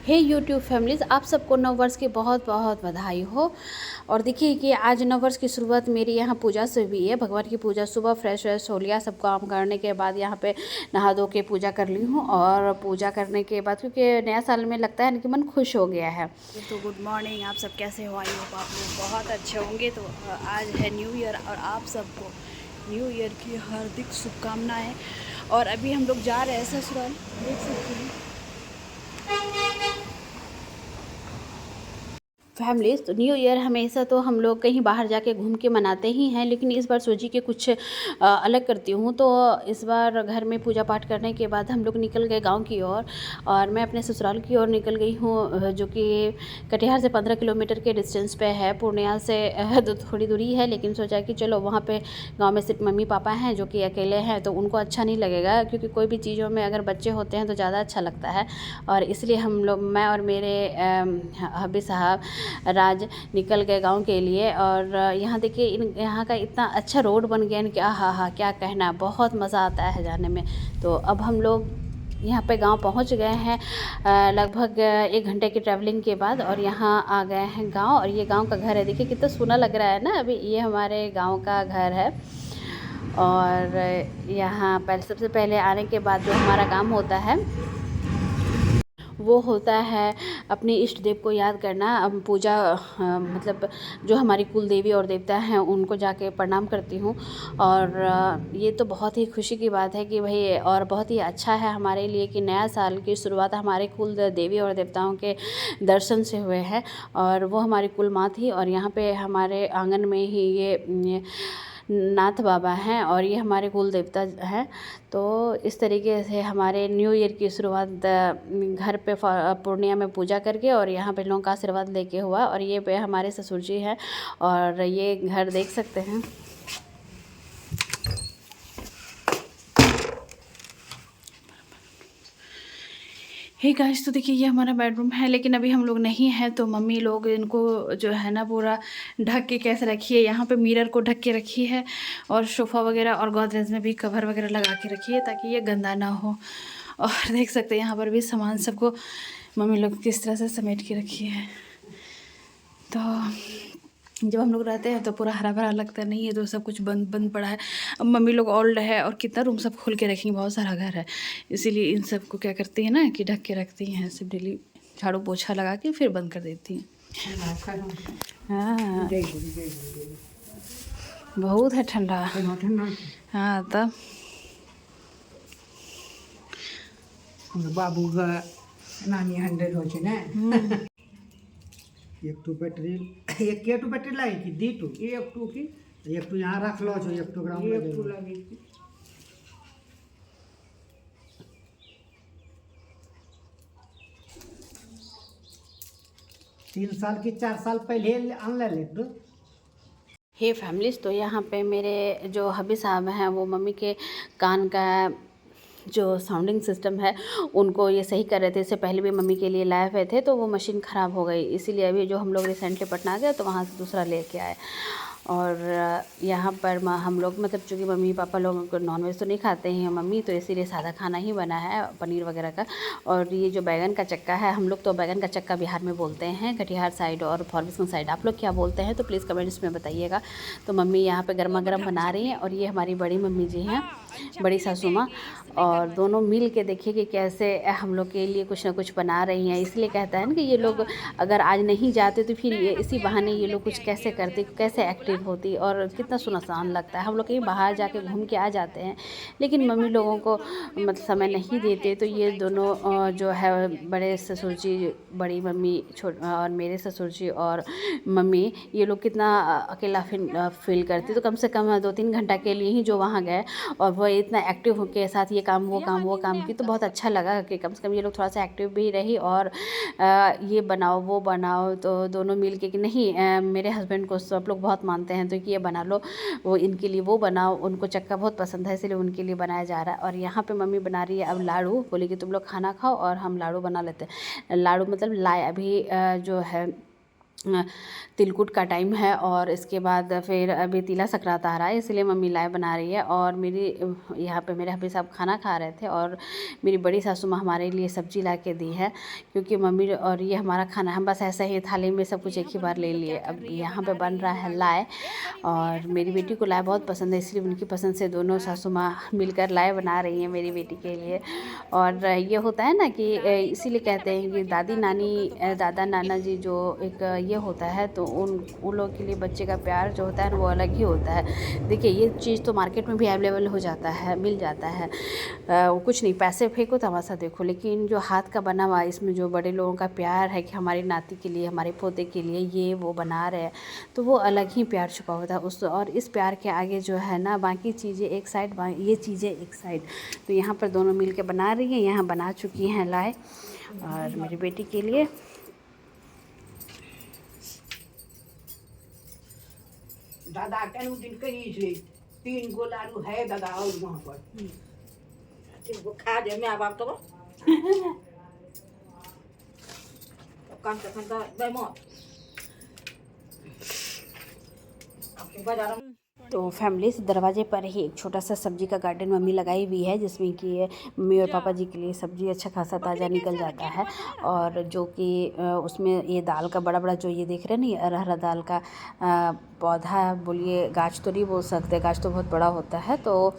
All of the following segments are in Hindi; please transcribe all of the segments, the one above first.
हे यूट्यूब फैमिलीज़, आप सबको नव वर्ष की बहुत बहुत बधाई हो। और देखिए कि आज नव वर्ष की शुरुआत मेरी यहाँ पूजा से हुई है। भगवान की पूजा सुबह फ्रेश व्रेश हो लिया, सब काम करने के बाद यहाँ पे नहा धो के पूजा कर ली हूँ। और पूजा करने के बाद क्योंकि नया साल में लगता है ना कि मन खुश हो गया है। तो गुड मॉर्निंग, आप सब कैसे हो? आई होप आप लोग बहुत अच्छे होंगे। तो आज है न्यू ईयर और आप सबको न्यू ईयर की हार्दिक शुभकामनाएँ। और अभी हम लोग जा रहे हैं ससुराल, देख सकते हैं फैमिलीज़। तो न्यू ईयर हमेशा तो हम लोग कहीं बाहर जाके घूम के मनाते ही हैं, लेकिन इस बार सोची कि कुछ अलग करती हूँ। तो इस बार घर में पूजा पाठ करने के बाद हम लोग निकल गए गांव की ओर। और मैं अपने ससुराल की ओर निकल गई हूँ, जो कि कटिहार से 15 किलोमीटर के डिस्टेंस पे है। पूर्णिया से तो थोड़ी दूरी है, लेकिन सोचा कि चलो वहाँ पे गाँव में सिर्फ मम्मी पापा हैं जो कि अकेले हैं, तो उनको अच्छा नहीं लगेगा, क्योंकि कोई भी चीज़ों में अगर बच्चे होते हैं तो ज़्यादा अच्छा लगता है। और इसलिए हम लोग, मैं और मेरे हबी साहब राज, निकल गए गांव के लिए। और यहाँ देखिए यहाँ का इतना अच्छा रोड बन गया कि आहा क्या कहना, बहुत मज़ा आता है जाने में। तो अब हम लोग यहाँ पे गांव पहुँच गए हैं लगभग 1 घंटे की ट्रैवलिंग के बाद। और यहाँ आ गए हैं गांव, और ये गांव का घर है। देखिए कितना सोना लग रहा है ना। अभी ये हमारे गांव का घर है। और यहाँ पर सबसे पहले आने के बाद जो हमारा काम होता है वो होता है अपने इष्ट देव को याद करना। पूजा मतलब जो हमारी कुल देवी और देवता हैं उनको जाके प्रणाम करती हूँ। और ये तो बहुत ही खुशी की बात है कि भाई, और बहुत ही अच्छा है हमारे लिए कि नया साल की शुरुआत हमारे कुल देवी और देवताओं के दर्शन से हुए हैं। और वो हमारी कुल माँ थी। और यहाँ पे हमारे आंगन में ही ये नाथ बाबा हैं, और ये हमारे कुल देवता हैं। तो इस तरीके से हमारे न्यू ईयर की शुरुआत घर पे पूर्णिया में पूजा करके और यहाँ पे लोगों का आशीर्वाद लेके हुआ। और ये पे हमारे ससुर जी हैं, और ये घर देख सकते हैं। हे गाइस, तो देखिए ये हमारा बेडरूम है, लेकिन अभी हम लोग नहीं हैं। तो मम्मी लोग इनको जो है ना पूरा ढक के कैसे रखी है, यहाँ पे मिरर को ढक के रखी है, और सोफ़ा वगैरह और गोदरेज में भी कवर वगैरह लगा के रखी है ताकि ये गंदा ना हो। और देख सकते हैं यहाँ पर भी सामान सबको मम्मी लोग किस तरह से समेट के रखी है। तो जब हम लोग रहते हैं तो पूरा हरा भरा लगता नहीं है, तो सब कुछ बंद बंद पड़ा है। अब मम्मी लोग ओल्ड है और कितना रूम सब खोल के रखेंगे, बहुत सारा घर है, इसीलिए इन सब को क्या करती है ना कि ढक के रखती हैं। सब डेली झाड़ू पोछा लगा के फिर बंद कर देती हैं। हाँ, बहुत है ठंडा। हाँ, तब बाबू का नानी 100 हो ना। एक टू बैटरी एक के टू बैटरी लगी कि दी टू एक टू की एक टू यहाँ रख लो जो एक टू ग्राउंड एक टू लगी थी। 3 साल की 4 साल पहले अनले ले। हे फैमिलीज़, तो यहाँ पे मेरे जो हबी साहब हैं वो मम्मी के कान का जो साउंडिंग सिस्टम है उनको ये सही कर रहे थे। इससे पहले भी मम्मी के लिए लाए हुए थे, तो वो मशीन ख़राब हो गई, इसीलिए अभी जो हम लोग रिसेंटली पटना गए तो वहाँ से दूसरा लेके आए। और यहाँ पर हम लोग मतलब चूँकि मम्मी पापा लोग नॉनवेज तो नहीं खाते हैं मम्मी, तो इसीलिए सादा खाना ही बना है, पनीर वगैरह का। और ये जो बैगन का चक्का है, हम लोग तो बैगन का चक्का बिहार में बोलते हैं, कटिहार साइड और फॉरबिसगंज साइड आप लोग क्या बोलते हैं तो प्लीज़ कमेंट्स में बताइएगा। तो मम्मी यहाँ पे गर्मा गर्म बना रही हैं, और ये हमारी बड़ी मम्मी जी हैं, बड़ी सासू माँ। और दोनों मिल के देखिए कि कैसे हम लोग के लिए कुछ ना कुछ बना रही हैं। इसलिए कहता है ना कि ये लोग अगर आज नहीं जाते तो फिर ये इसी बहाने ये लोग कुछ कैसे करते, कैसे एक्टिव होती, और कितना सुनसान लगता है। हम लोग कहीं बाहर जाके घूम के आ जाते हैं, लेकिन मम्मी लोगों को मतलब समय नहीं देते। तो ये दोनों जो है बड़े ससुर जी, बड़ी मम्मी और मेरे ससुर जी और मम्मी, ये लोग कितना अकेला फील करती। तो कम से कम 2-3 घंटा के लिए ही जो वहाँ गए, और वो इतना एक्टिव के साथ ये काम वो काम की, तो बहुत अच्छा लगा कि कम से कम ये लोग थोड़ा सा एक्टिव भी रही। और ये बनाओ वो बनाओ, तो दोनों मिल के कि नहीं, मेरे हस्बैंड को सब लोग बहुत मानते हैं, तो कि ये बना लो, वो इनके लिए वो बनाओ। उनको चक्का बहुत पसंद है, इसलिए उनके लिए बनाया जा रहा है। और यहाँ पे मम्मी बना रही है अब लाड़ू, बोली कि तुम लोग खाना खाओ और हम लाड़ू बना लेते हैं। लाड़ू मतलब लाए अभी जो है तिलकुट का टाइम है और इसके बाद फिर अभी तिला संक्रांत आ रहा है, इसलिए मम्मी लाए बना रही है। और मेरी यहाँ पे मेरे हस्बैंड साहब खाना खा रहे थे और मेरी बड़ी सासू माँ हमारे लिए सब्जी ला के दी है, क्योंकि मम्मी और ये हमारा खाना हम बस ऐसा ही थाली में सब कुछ एक ही बार ले लिए। अब यहाँ पे बन रहा है लाए, और मेरी बेटी को लाए बहुत पसंद है, इसलिए उनकी पसंद से दोनों सासू माँ मिलकर लाए बना रही हैं मेरी बेटी के लिए। और ये होता है ना कि इसीलिए कहते हैं कि दादी नानी दादा नाना जी जो एक ये होता है, तो उन लोगों के लिए बच्चे का प्यार जो होता है ना वो अलग ही होता है। देखिए ये चीज़ तो मार्केट में भी अवेलेबल हो जाता है, मिल जाता है, कुछ नहीं, पैसे फेंको तमाशा देखो, लेकिन जो हाथ का बना हुआ इसमें जो बड़े लोगों का प्यार है कि हमारी नाती के लिए, हमारे पोते के लिए ये वो बना रहे हैं, तो वो अलग ही प्यार छुपा होता है उस। और इस प्यार के आगे जो है ना बाकी चीज़ें एक साइड, ये चीज़ें एक साइड। तो यहाँ पर दोनों मिल के बना रही हैं, यहाँ बना चुकी हैं लाए और मेरी बेटी के लिए। दादा केन दिन कही छे 3 गो लाडू है दादा और वहां पर 3 गो खा दे मैं बाप तो काम से खंदा बेमो आपके बाजार। तो फैमिली से दरवाजे पर ही एक छोटा सा सब्जी का गार्डन मम्मी लगाई हुई है, जिसमें कि मम्मी और पापा जी के लिए सब्जी अच्छा खासा ताज़ा निकल जाता है। और जो कि उसमें ये दाल का बड़ा बड़ा जो ये देख रहे हैं नहीं, अरहर दाल का पौधा बोलिए, गाछ तो नहीं बोल सकते, गाछ तो बहुत बड़ा होता है। तो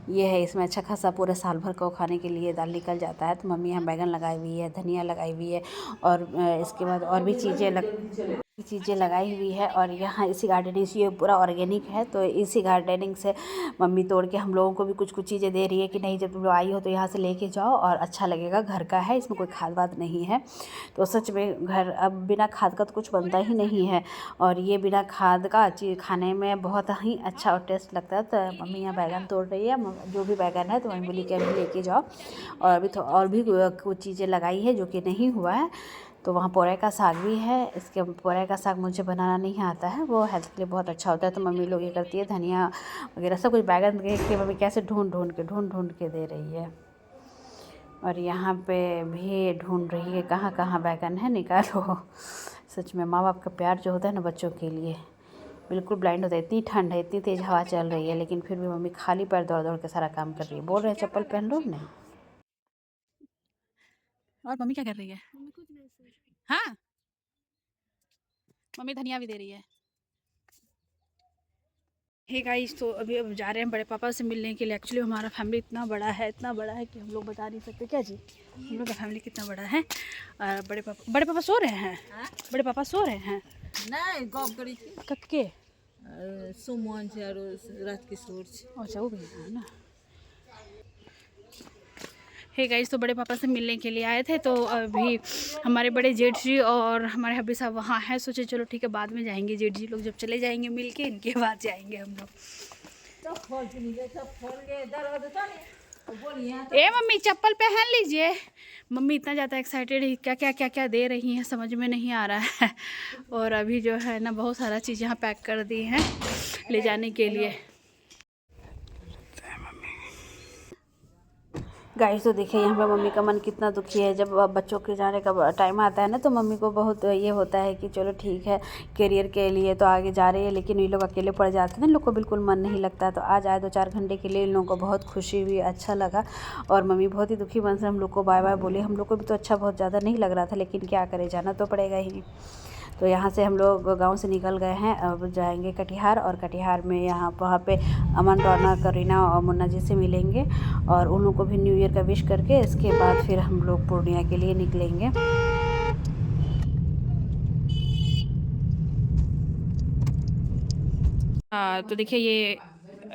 ये है, इसमें अच्छा खासा पूरा साल भर को खाने के लिए दाल निकल जाता है। तो मम्मी यहाँ बैगन लगाई हुई है, धनिया लगाई हुई है, और इसके बाद और भी चीज़ें लगाई हुई है। और यहाँ इसी गार्डनिंग से, ये पूरा ऑर्गेनिक है, तो इसी गार्डनिंग से मम्मी तोड़ के हम लोगों को भी कुछ कुछ चीज़ें दे रही है कि नहीं, जब तुम लोग आई हो तो यहाँ से लेके जाओ और अच्छा लगेगा, घर का है, इसमें कोई खाद वाद नहीं है। तो सच में घर अब बिना खाद का तो कुछ बनता ही नहीं है, और ये बिना खाद का चीज़ खाने में बहुत ही अच्छा और टेस्ट लगता है। तो मम्मी यहाँ बैगन तोड़ रही है, जो भी बैगन है तो मम्मी बोली कि अभी लेके जाओ। और अभी तो और भी कुछ चीज़ें लगाई है जो कि नहीं हुआ है। तो वहाँ पोरई का साग भी है, इसके पोरई का साग मुझे बनाना नहीं आता है, वो हेल्थ के लिए बहुत अच्छा होता है। तो मम्मी लोग ये करती है, धनिया वगैरह सब कुछ बैगन के मम्मी कैसे ढूंढ ढूंढ के दे रही है। और यहाँ पे भी ढूंढ रही है कहाँ कहाँ बैगन है, निकालो। सच में माँ बाप का प्यार जो होता है ना बच्चों के लिए, बिल्कुल ब्लाइंड होता है। इतनी ठंड है, इतनी तेज़ हवा चल रही है, लेकिन फिर भी मम्मी खाली पैर दौड़ दौड़ के सारा काम कर रही है। बोल रहे हैं चप्पल पहन लो नहीं। और मम्मी क्या कर रही है? हाँ, मम्मी धनिया भी दे रही है। हे गाइस, तो अभी अब जा रहे हैं बड़े पापा से मिलने के लिए। एक्चुअली हमारा फैमिली इतना बड़ा है कि हम लोग बता नहीं सकते। क्या जी, हम लोग का फैमिली कितना बड़ा है। और बड़े पापा सो रहे हैं। बड़े पापा सो रहे हैं नहीं गप करी कक्के सुमन से और राजकिशोर से। अच्छा, वो भी है ना। हे गाइस, तो बड़े पापा से मिलने के लिए आए थे। तो अभी हमारे बड़े जेठ जी और हमारे हब्बी साहब वहाँ हैं। सोचे चलो ठीक है, बाद में जाएंगे, जेठ जी लोग जब चले जाएंगे मिल के, इनके बाद जाएंगे हम लोग। ए मम्मी चप्पल पहन लीजिए। मम्मी इतना ज़्यादा एक्साइटेड है, क्या दे रही हैं समझ में नहीं आ रहा है। और अभी जो है ना बहुत सारा चीज़ यहाँ पैक कर दी हैं ले जाने के लिए। गाइस, तो देखिए यहाँ पे मम्मी का मन कितना दुखी है। जब बच्चों के जाने का टाइम आता है ना, तो मम्मी को बहुत ये होता है कि चलो ठीक है, करियर के लिए तो आगे जा रही है, लेकिन ये लोग अकेले पड़ जाते हैं ना, इन लोग को बिल्कुल मन नहीं लगता। तो आज आए 2-4 घंटे के लिए, इन लोगों को बहुत खुशी हुई, अच्छा लगा। और मम्मी बहुत ही दुखी मन से हम लोग को बाय बाय बोली। हम लोग को भी तो अच्छा बहुत ज़्यादा नहीं लग रहा था, लेकिन क्या करें, जाना तो पड़ेगा ही। तो यहाँ से हम लोग गांव से निकल गए हैं, अब जाएंगे कटिहार। और कटिहार में वहाँ पे अमन, रौनक, करीना और मुन्ना जी से मिलेंगे, और उन लोगों को भी न्यू ईयर का विश करके इसके बाद फिर हम लोग पूर्णिया के लिए निकलेंगे। तो देखिए ये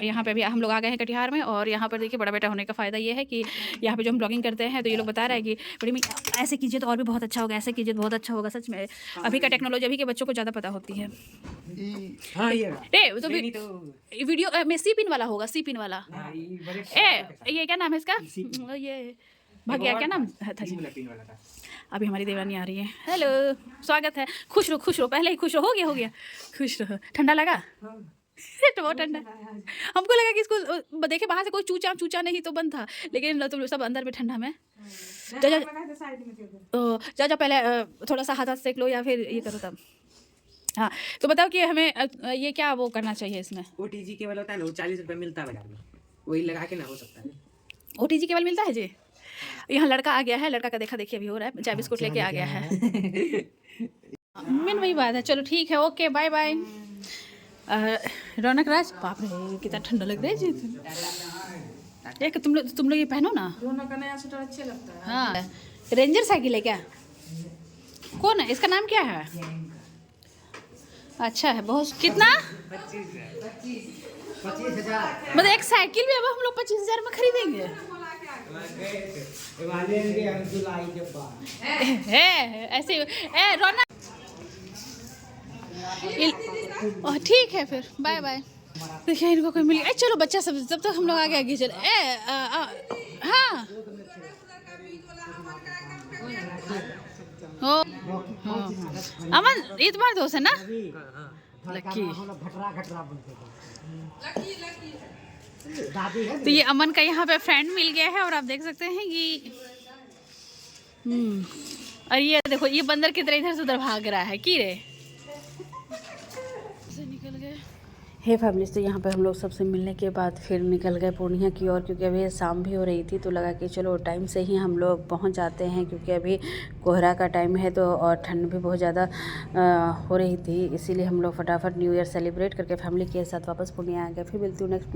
यहाँ पे भी हम लोग आ गए हैं कटिहार में। और यहाँ पर देखिए बड़ा बेटा होने का फ़ायदा ये है कि यहाँ पे जो हम ब्लॉगिंग करते हैं तो ये लोग बता रहे हैं कि बड़ी मम्मी ऐसे कीजिए तो और भी बहुत अच्छा होगा, ऐसे कीजिए तो बहुत अच्छा होगा। सच में अभी का टेक्नोलॉजी अभी के बच्चों को ज़्यादा पता होती है। तो वीडियो में सी पिन वाला होगा, सी पिन वाला। ये क्या नाम है इसका, ये भाग्या, क्या नाम था जी? अभी हमारी देवरानी आ रही है। हेलो, स्वागत है। खुश रहो, पहले ही खुश रहो। हो गया खुश रहो। ठंडा लगा? तो बहुत ठंडा। हमको लगा कि इसको देखे बाहर से कोई चूचा नहीं तो बंद था, लेकिन तुम सब अंदर में ठंडा में। जा पहले थोड़ा सा हाथ सेक लो या फिर ये करो तब। हाँ, तो बताओ कि हमें ये क्या वो करना चाहिए इसमें? OTG केवल होता है ना, वो 40 रुपये मिलता है बाजार में, वही लगा के ना हो सकता है। OTG केवल मिलता है जी। यहाँ लड़का आ गया है, लड़का का देखा देखी अभी हो रहा है, चाय बिस्कुट लेके आ गया है। मेन वही बात है। चलो ठीक है, ओके बाय बाय। रौनक राज, बाप रे कितना ठंडा लग रहा है जी। एक तुम लोग ये पहनो ना। दोनों का नया स्वेटर अच्छे लगता है। हाँ, रेंजर साइकिल है क्या? कौन है, इसका नाम क्या है? अच्छा है बहुत। कितना? 25,000। मतलब एक साइकिल भी अब हम लोग 25,000 में खरीदेंगे? ऐसे रौनक, ठीक है फिर बाय बाय। देखिए इनको कोई मिल गया। चलो बच्चा सब, जब तक हम लोग आगे आगे चले। हाँ हो हाँ। अमन, ये तुम्हारा दोस्त है ना? लकी। तो ये अमन का यहाँ पे फ्रेंड मिल गया है और आप देख सकते हैं कि और ये देखो, ये बंदर की तरह इधर से उधर भाग रहा है की रे से निकल गए। हे फैमिलीज, तो यहाँ पे हम लोग सबसे मिलने के बाद फिर निकल गए पूर्णिया की ओर, क्योंकि अभी शाम भी हो रही थी, तो लगा कि चलो टाइम से ही हम लोग पहुँच जाते हैं, क्योंकि अभी कोहरा का टाइम है तो और ठंड भी बहुत ज़्यादा हो रही थी, इसीलिए हम लोग फटाफट न्यू ईयर सेलिब्रेट करके फैमिली के साथ वापस पूर्णिया आ गए। फिर मिलती हूँ नेक्स्ट